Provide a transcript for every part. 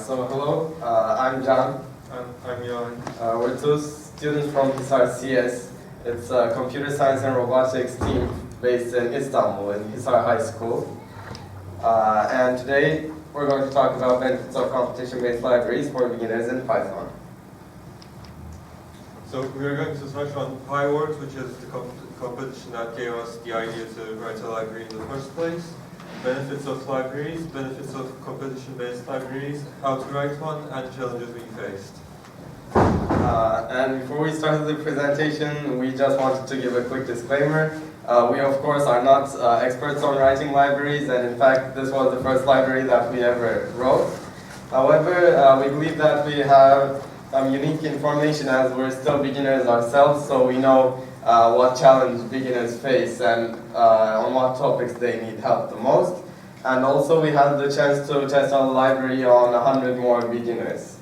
So hello, I'm John. I'm Yoel. We're two students from PiWars CS. It's a computer science and robotics team based in Istanbul, in Hisar High School. And today we're going to talk about benefits of competition-based libraries for beginners in Python. So we are going to touch on PiWars, which is the competition that gave us the idea to write a library in the first place. Benefits of libraries, benefits of competition-based libraries, how to write one, and challenges we faced. And before we start the presentation, we just wanted to give a quick disclaimer. We, of course, are not experts on writing libraries, and in fact, this was the first library that we ever wrote. However, we believe that we have unique information as we're still beginners ourselves, so we know what challenge beginners face and on what topics they need help the most. And also we had the chance to test our library on 100 more beginners.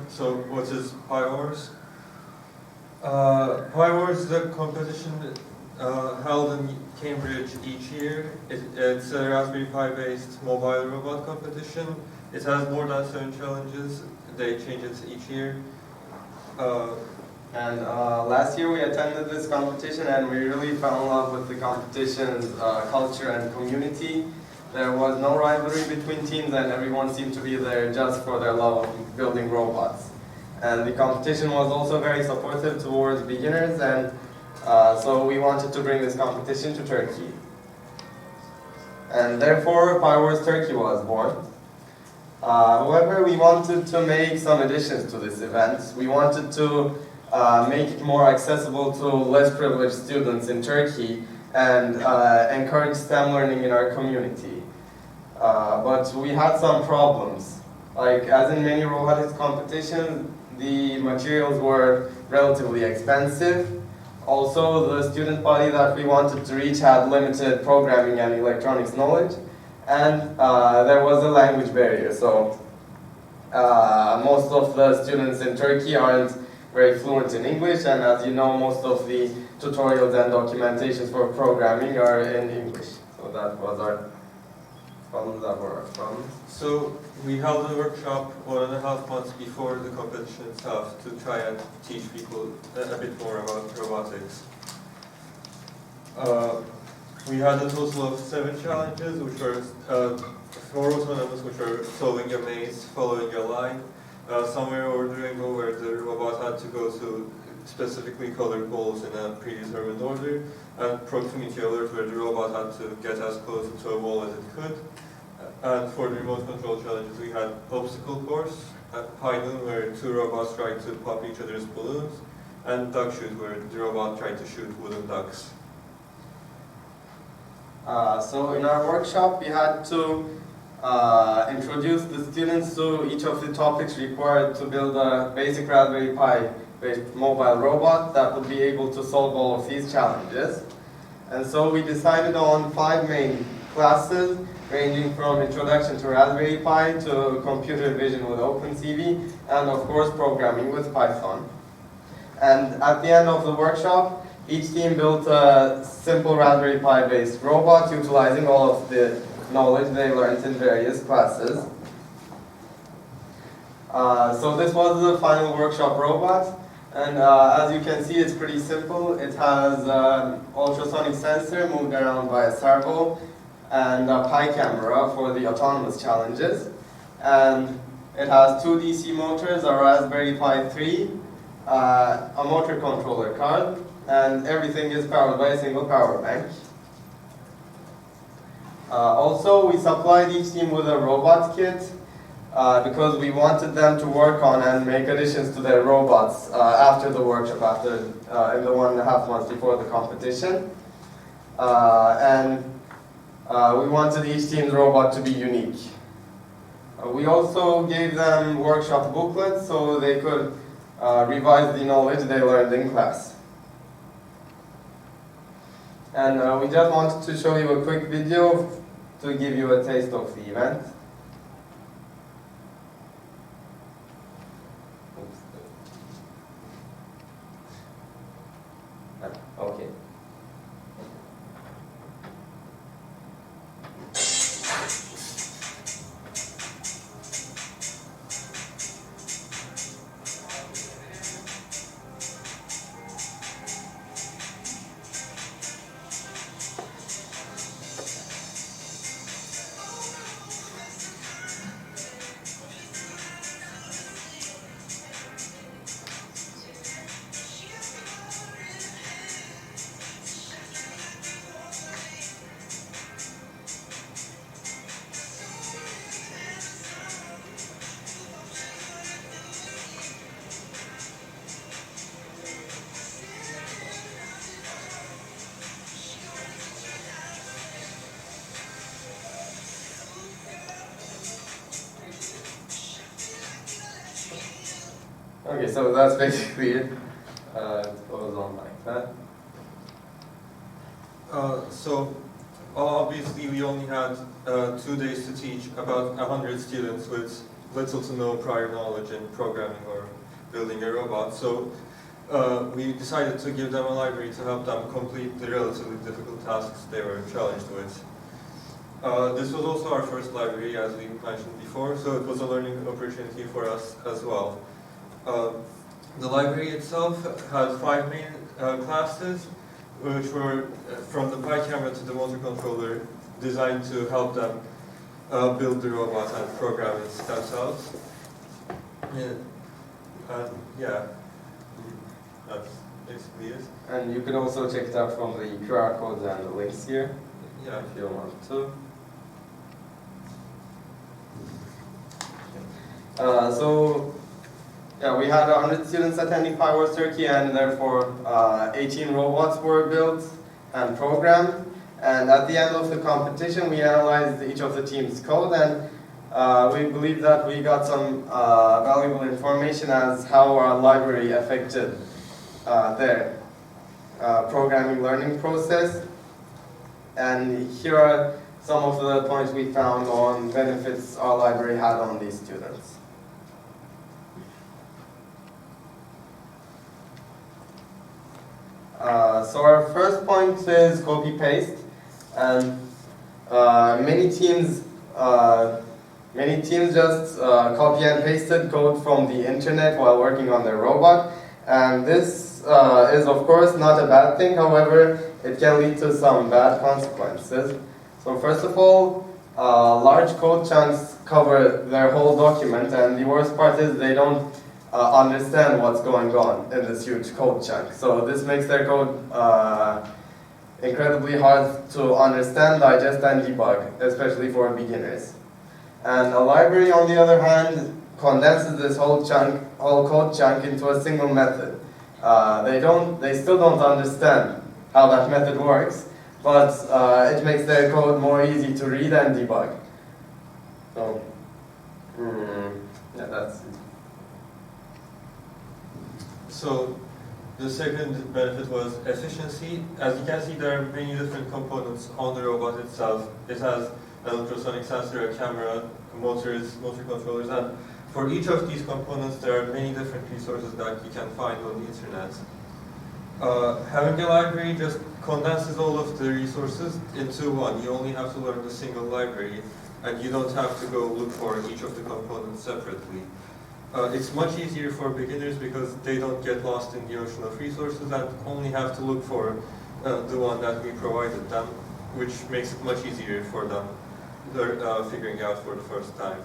So what is PiWars? PiWars is a competition held in Cambridge each year. It's a Raspberry Pi based mobile robot competition. It has more than 7 challenges. They change it each year. Last year we attended this competition and we really fell in love with the competition's culture and community. There was no rivalry between teams and everyone seemed to be there just for their love of building robots. And the competition was also very supportive towards beginners, and so we wanted to bring this competition to Turkey. And therefore PiWars Turkey was born. However, we wanted to make some additions to this event. We wanted to make it more accessible to less privileged students in Turkey and encourage STEM learning in our community. But we had some problems. Like, as in many robotics competitions, the materials were relatively expensive. Also, the student body that we wanted to reach had limited programming and electronics knowledge. And there was a language barrier. So most of the students in Turkey aren't very fluent in English, and as you know, most of the tutorials and documentations for programming are in English. So that was our problems, that were our problems. So we held a workshop 1.5 months before the competition itself to try and teach people a bit more about robotics. We had a total of 7 challenges, which were 4 autonomous, which were solving a maze, following a line, somewhere ordering where the robot had to go to specifically colored balls in a predetermined order, and proximity alert where the robot had to get as close to a wall as it could. And for the remote control challenges we had obstacle course, Python where 2 robots tried to pop each other's balloons, and duck shoot where the robot tried to shoot wooden ducks. So in our workshop we had to introduce the students to each of the topics required to build a basic Raspberry Pi based mobile robot that would be able to solve all of these challenges. And so we decided on 5 main classes ranging from introduction to Raspberry Pi to computer vision with OpenCV and of course programming with Python. And at the end of the workshop, each team built a simple Raspberry Pi based robot utilizing all of the knowledge they learned in various classes. So this was the final workshop robot, and as you can see, it's pretty simple. It has an ultrasonic sensor moved around by a servo and a Pi camera for the autonomous challenges. And it has 2 DC motors, a Raspberry Pi 3, a motor controller card, and everything is powered by a single power bank. Also, we supplied each team with a robot kit because we wanted them to work on and make additions to their robots after the workshop, in the 1.5 months before the competition. We wanted each team's robot to be unique. We also gave them workshop booklets so they could revise the knowledge they learned in class. And we just wanted to show you a quick video to give you a taste of the event. Okay. Okay, so that's basically it. It goes on like that. So obviously we only had 2 days to teach about 100 students with little to no prior knowledge in programming or building a robot. So we decided to give them a library to help them complete the relatively difficult tasks they were challenged with. This was also our first library, as we mentioned before, so it was a learning opportunity for us as well. The library itself had 5 main classes, which were from the Pi camera to the motor controller, designed to help them build the robot and program it themselves. Yeah, that's basically it. And you can also check it out from the QR codes and the links here, Yeah. if you want to. Yeah, we had 100 students attending PiWars Turkey, and therefore 18 robots were built and programmed. And at the end of the competition, we analyzed each of the team's code, and we believe that we got some valuable information as how our library affected their programming learning process. And here are some of the points we found on benefits our library had on these students. So our first point is copy-paste, and many teams just copy and pasted code from the internet while working on their robot, and this is of course not a bad thing. However, it can lead to some bad consequences. So first of all, large code chunks cover their whole document, and the worst part is they don't understand what's going on in this huge code chunk. So this makes their code incredibly hard to understand, digest, and debug, especially for beginners. And a library, on the other hand, condenses this whole code chunk into a single method. They still don't understand how that method works, but it makes their code more easy to read and debug. So, yeah, that's it. So the second benefit was efficiency. As you can see, there are many different components on the robot itself. It has an ultrasonic sensor, a camera, motors, motor controllers, and for each of these components there are many different resources that you can find on the internet. Having a library just condenses all of the resources into one. You only have to learn the single library, and you don't have to go look for each of the components separately. It's much easier for beginners because they don't get lost in the ocean of resources and only have to look for the one that we provided them, which makes it much easier for them figuring out for the first time.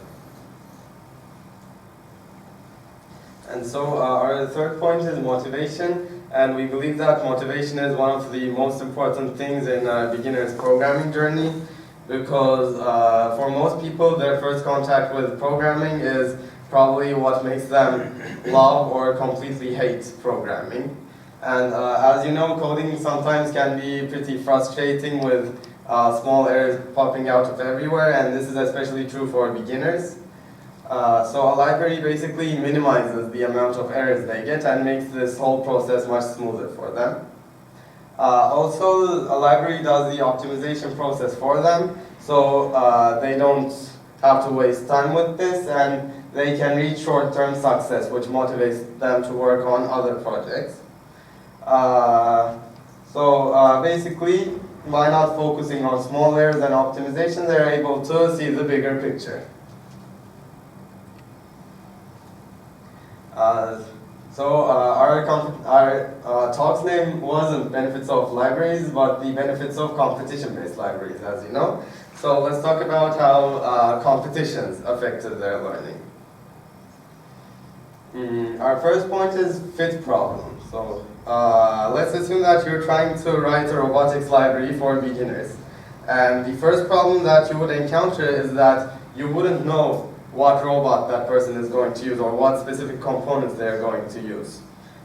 And so our third point is motivation, and we believe that motivation is one of the most important things in a beginner's programming journey, because for most people their first contact with programming is probably what makes them love or completely hate programming. And as you know, coding sometimes can be pretty frustrating with small errors popping out of everywhere, and this is especially true for beginners. So a library basically minimizes the amount of errors they get and makes this whole process much smoother for them. Also, a library does the optimization process for them, so they don't have to waste time with this, and they can reach short-term success, which motivates them to work on other projects. Basically, by not focusing on small errors and optimization, they're able to see the bigger picture. Our talk's name wasn't benefits of libraries, but the benefits of competition-based libraries, as you know. So let's talk about how competitions affected their learning. Our first point is fit problem. So let's assume that you're trying to write a robotics library for beginners. And the first problem that you would encounter is that you wouldn't know what robot that person is going to use or what specific components they're going to use.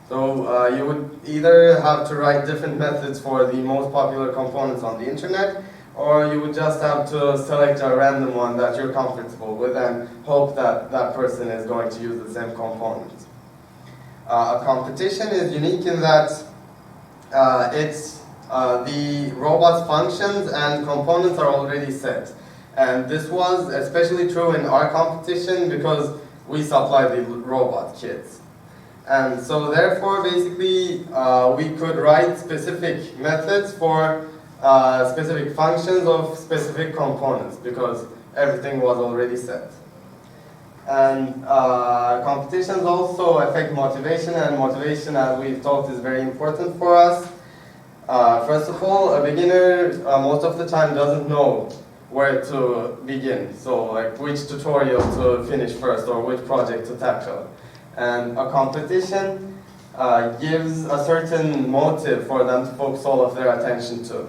So you would either have to write different methods for the most popular components on the internet, or you would just have to select a random one that you're comfortable with and hope that that person is going to use the same components. A competition is unique in that the robot's functions and components are already set. And this was especially true in our competition because we supply the robot kits. And so therefore, basically, we could write specific methods for specific functions of specific components because everything was already set. And competitions also affect motivation, and motivation, as we've talked, is very important for us. First of all, a beginner most of the time doesn't know where to begin. So like which tutorial to finish first or which project to tackle. And a competition gives a certain motive for them to focus all of their attention to.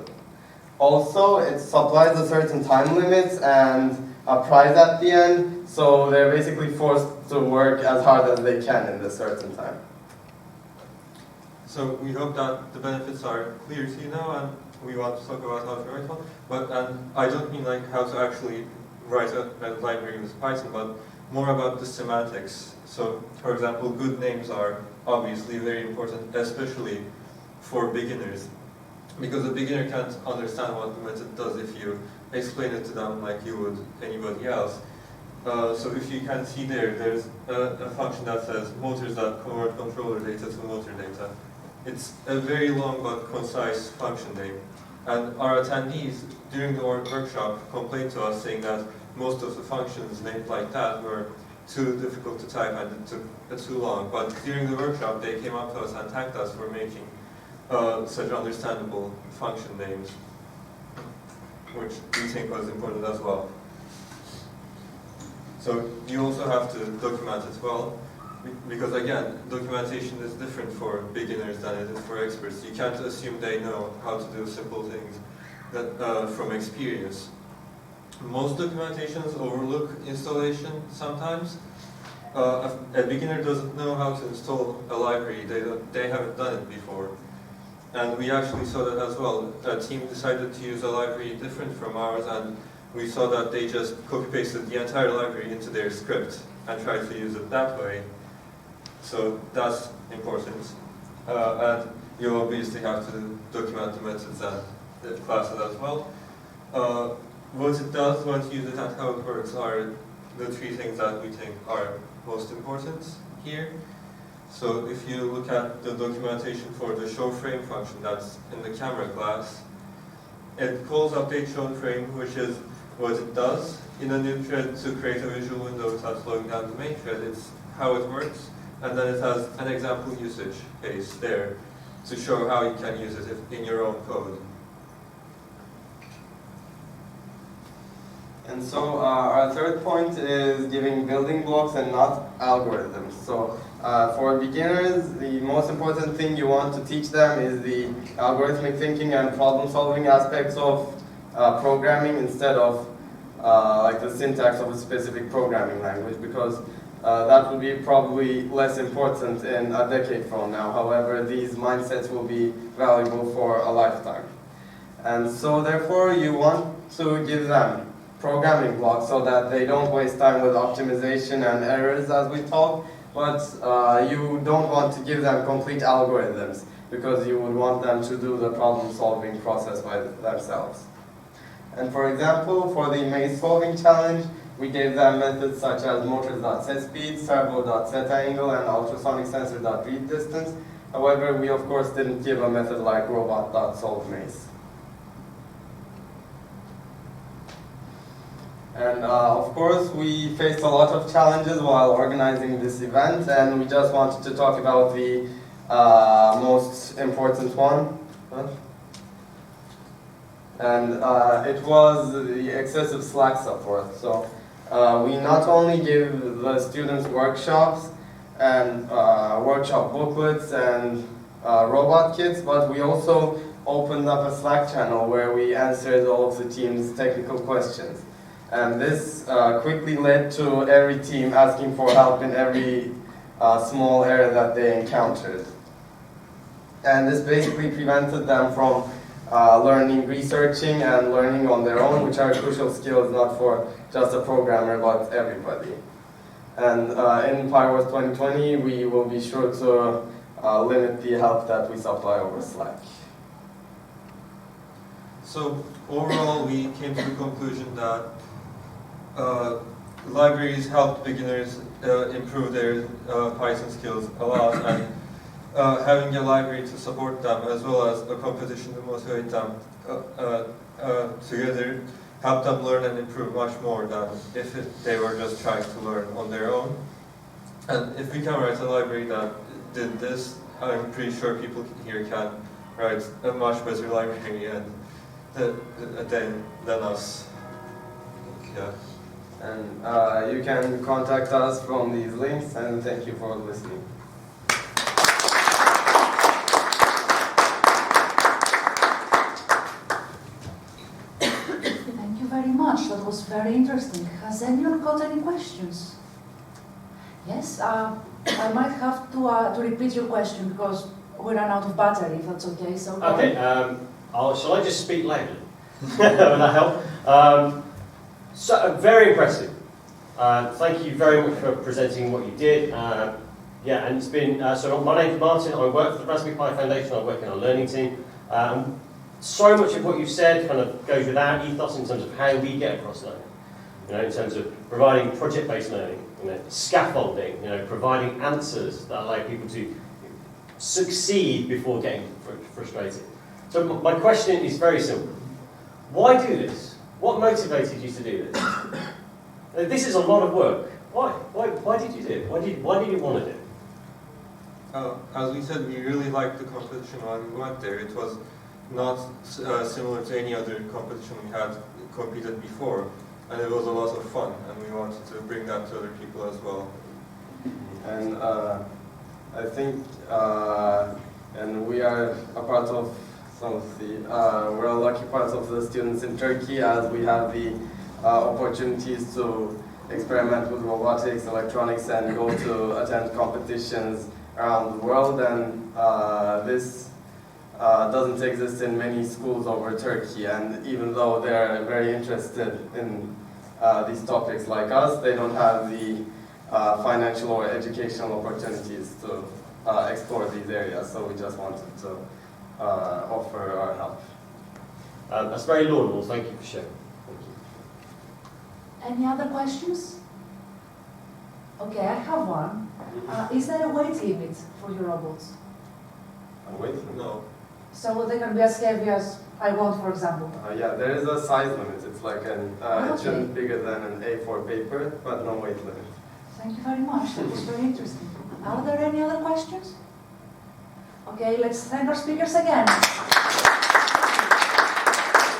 Also, it supplies a certain time limits and a prize at the end, so they're basically forced to work as hard as they can in this certain time. So we hope that the benefits are clear to you now, and we want to talk about how to write one. But I don't mean like how to actually write a library with Python, but more about the semantics. So, for example, good names are obviously very important, especially for beginners, because a beginner can't understand what the method does if you explain it to them like you would anybody else. So if you can see there's a function that says motors.convert controller data to motor data. It's a very long but concise function name. And our attendees during the workshop complained to us saying that most of the functions named like that were too difficult to type and it took too long. But during the workshop they came up to us and thanked us for making such understandable function names, which we think was important as well. So you also have to document it well, because again, documentation is different for beginners than it is for experts. You can't assume they know how to do simple things that, from experience. Most documentations overlook installation sometimes. A beginner doesn't know how to install a library, they haven't done it before. And we actually saw that as well. A team decided to use a library different from ours, and we saw that they just copy-pasted the entire library into their script and tried to use it that way. So that's important. And you obviously have to document the methods and the classes as well. What it does, when you use it, and how it works are the three things that we think are most important here. So if you look at the documentation for the show frame function that's in the camera class, it calls update shown frame, which is what it does in a new thread to create a visual window without slowing down the main thread. It's how it works, and then it has an example usage case there to show how you can use it in your own code. And so our third point is giving building blocks and not algorithms. So for beginners, the most important thing you want to teach them is the algorithmic thinking and problem-solving aspects of programming instead of like the syntax of a specific programming language, because that will be probably less important in a decade from now. However, these mindsets will be valuable for a lifetime. And so therefore, you want to give them programming blocks so that they don't waste time with optimization and errors as we talk, but you don't want to give them complete algorithms because you would want them to do the problem-solving process by themselves. And for example, for the maze solving challenge, we gave them methods such as motors.setSpeed, servo.setAngle, and ultrasonic sensor.readDistance. However, we of course didn't give a method like robot.solveMaze. And of course, we faced a lot of challenges while organizing this event, and we just wanted to talk about the most important one. And it was the excessive Slack support. So we not only give the students workshops and workshop booklets and robot kits, but we also opened up a Slack channel where we answered all of the team's technical questions. And this quickly led to every team asking for help in every small error that they encountered. And this basically prevented them from learning, researching, and learning on their own, which are crucial skills not for just a programmer, but everybody. And in PiWars 2020, we will be sure to limit the help that we supply over Slack. So overall, we came to the conclusion that libraries help beginners improve their Python skills a lot, and having a library to support them as well as a competition to motivate them together help them learn and improve much more than if they were just trying to learn on their own. And if we can write a library that did this, I'm pretty sure people here can write a much better library than us. Yeah. And you can contact us from these links, and thank you for listening. Thank you very much. That was very interesting. Has anyone got any questions? Yes, I might have to repeat your question because we ran out of battery, if that's okay. So okay, shall I just speak loudly? Will that help? So, very impressive. Thank you very much for presenting what you did. Yeah, and it's been, so my name's Martin, I work for the Raspberry Pi Foundation, I work in our learning team. So much of what you've said kind of goes with our ethos in terms of how we get across learning. You know, in terms of providing project-based learning, you know, scaffolding, you know, providing answers that allow people to succeed before getting frustrated. So my question is very simple. Why do this? What motivated you to do this? This is a lot of work. Why? Why did you do it? Why did you want to do it? As we said, we really liked the competition when we went there. It was not similar to any other competition we had competed before, and it was a lot of fun, and we wanted to bring that to other people as well. And I think, and we are a part of some of the, we're a lucky part of the students in Turkey, as we have the opportunities to experiment with robotics, electronics, and go to attend competitions around the world. And this doesn't exist in many schools over Turkey. And even though they're very interested in these topics like us, they don't have the financial or educational opportunities to explore these areas. So we just wanted to offer our help. That's very laudable. Thank you for sharing. Thank you. any other questions? Okay, I have one. Is there a weight limit for your robots? A weight limit? No. So they can be as heavy as I want, for example? Yeah, there is a size limit. It's like an, Okay. it shouldn't be bigger than an A4 paper, but no weight limit. Thank you very much. That was very interesting. Are there any other questions? Okay, let's thank our speakers again.